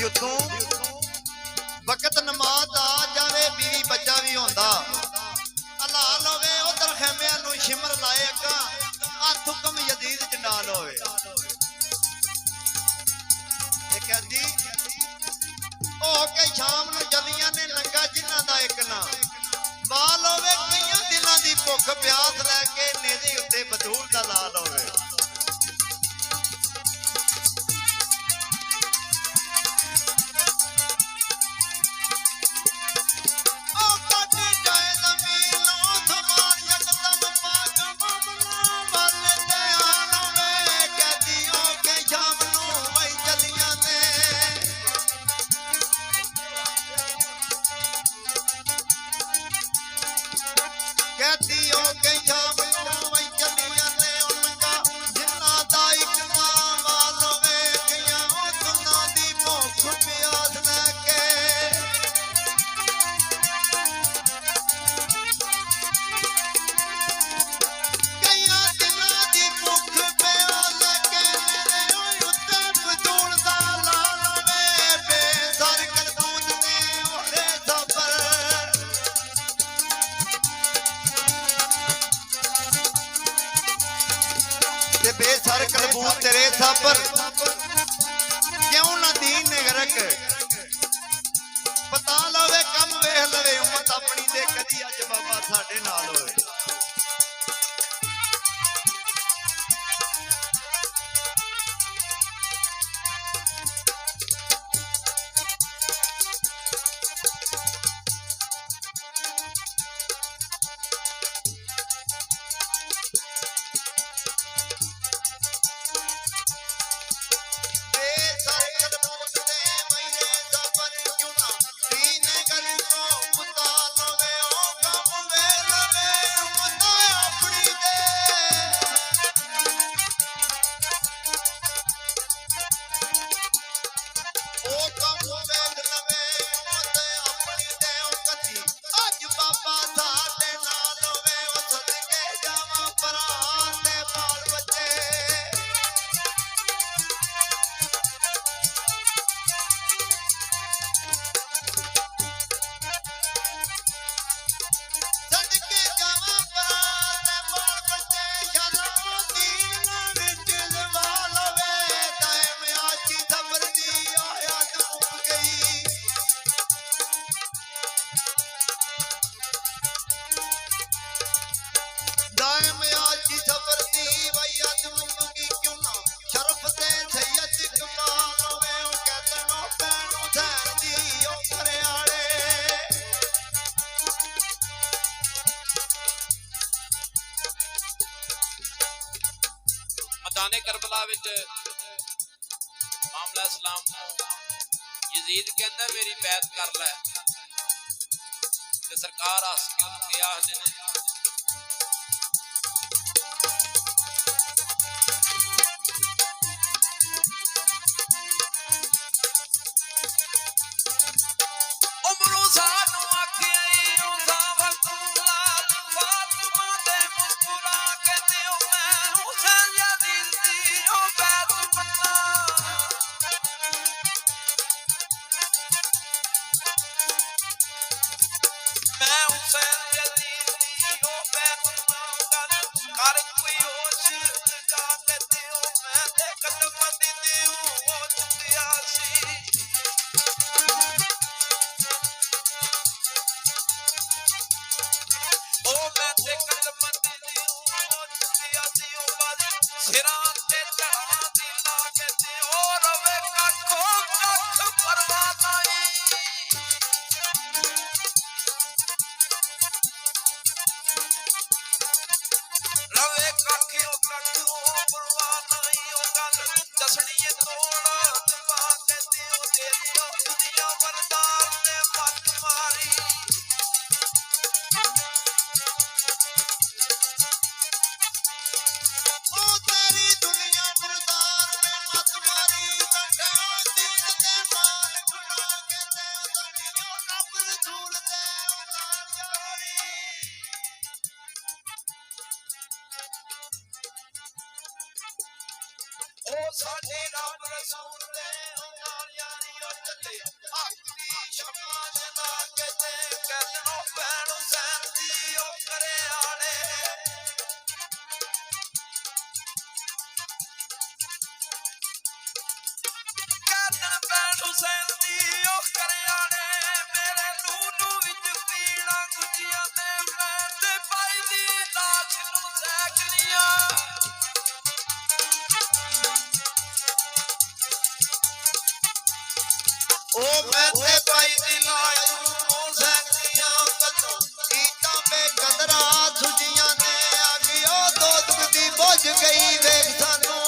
उतों वक्त नमाज आ जाए बीवी बच्चा भी होंदा हलाल होवे उधर खैमिया नूं शिमर लाए अगा हथ हुक्म यजीद च डाल होवे कहती ओ के शाम नूं जलियां ने लंगा जिन्हां दा एक ना बाल होवे कईयां दिनां दी भुख प्यास लैके नेज़े उत्ते बतूल दा लाल होवे बेसर कलबूत तेरे साबर क्यों ना दीन ने गरक पता लवे कम वेख लवे उम्मत अपनी दे कदी अज बाबा साडे नाल होए मैदाने करबला विच मामला इस्लाम यजीद कहंदा मेरी बैत कर लै ते सरकार हस के उन्होंने कहा ने उमरों सानू आखे उसा वक्त लाल फातिमा दे मुस्कुरा के दियो मैं हुसैन यजीद दी ओ बैत मन्ना मैं हुसैन यजीद दी ओ बैत गल कर कोई होश जाके दियो मैं ते कदम दी दियो ओ चुकिया सी साडे रब रसूल दे नाल यारी ओ ਮੈਂ ਤੇ ਪਾਈ ਦੀ ਲਾਜ ਨੂੰ ਸੈਂਦੀਆਂ ਕਦੋਂ ਕੀਤਾ ਬੇਕਦਰਾਂ ਸੁਜੀਆਂ ਨੇ ਅੱਗ ਉਹ ਦੋਸਤ ਦੀ ਬੁਝ ਗਈ ਵੇਖ ਸਾਨੂੰ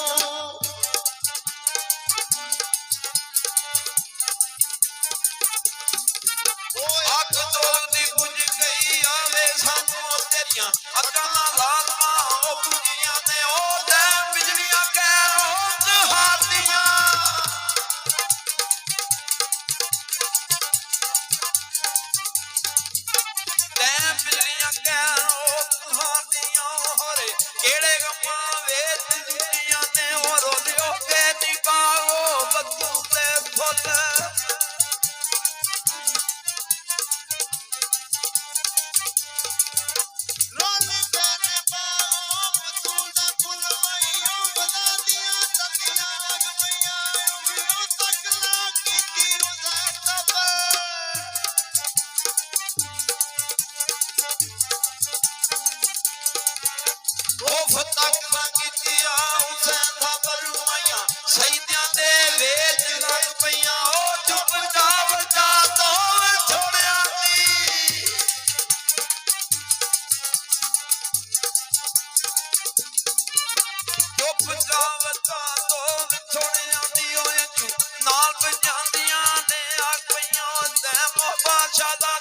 ਅੱਗ ਦੋਗ ਦੀ ਬੁਝ ਗਈ ਆਵੇ ਸਾਨੂੰ ਤੇਰੀਆਂ ਅੱਗਾਂ ਨਾਲ ਲਾਲਮਾਂ ਉਹ ਬੁਝੀਆਂ ਨੇ ਉਹ ਤੇ ਬਿਜਲੀਆਂ ਕਹਿ ਰੋਜ਼ ਹਾਰਦੀਆਂ ਤੈਂ ਬਿਜਲੀਆਂ ਕਹਿ ਰੋਜ਼ ਹਾਰਦੀਆਂ ਹੋਰੇ ਕਿਹੜੇ ਗਮਾਂ ਵਿੱਚ ਦੁਨੀਆਂ ਨੇ ਉਹ ਰੋਲਿਓ ਕੇ ਨਿਕਾਓ ਬੱਦੂ ਤੇ ਫੁੱਲ ਰੋਲੀ ਤੇਰੇ ਬਾਹੋਂ ਬਤੂਲ ਦਾ ਫੁੱਲ ਵਈਓ ਬਦਾਦੀਆਂ ਤੰਦੀਆਂ ਰਗ ਪਈਆਂ ਉਂਗਲੀਆਂ ਤੱਕ ਲਾ ਕੀਤੀ ਉਹਦਾ ਤਬਰ ਉਹ ਫਤਕ ਕੀਤੀਆਂ ਹੁਸੈਨ ਦਾ ਬਰਮਾਈਆਂ ਸ਼ਹੀਦਾਂ ਦੇ ਵੇਚ ਲੱਗ ਪਈਆਂ ਉਹ ਚੁੱਪ ਚਾਪ ਤੋਂ ਛੋੜਿਆ ਦੀ ਚੁੱਪ ਚਾਪ ਤੋਂ ਛੋੜਿਆ ਦੀ ਓਏ ਨਾਲ ਪੰਜਾਂਦੀਆਂ ਨੇ ਆ ਪਈਆਂ ਤੇ ਮੋਹ ਬਾਦਸ਼ਾਹ ਦਾ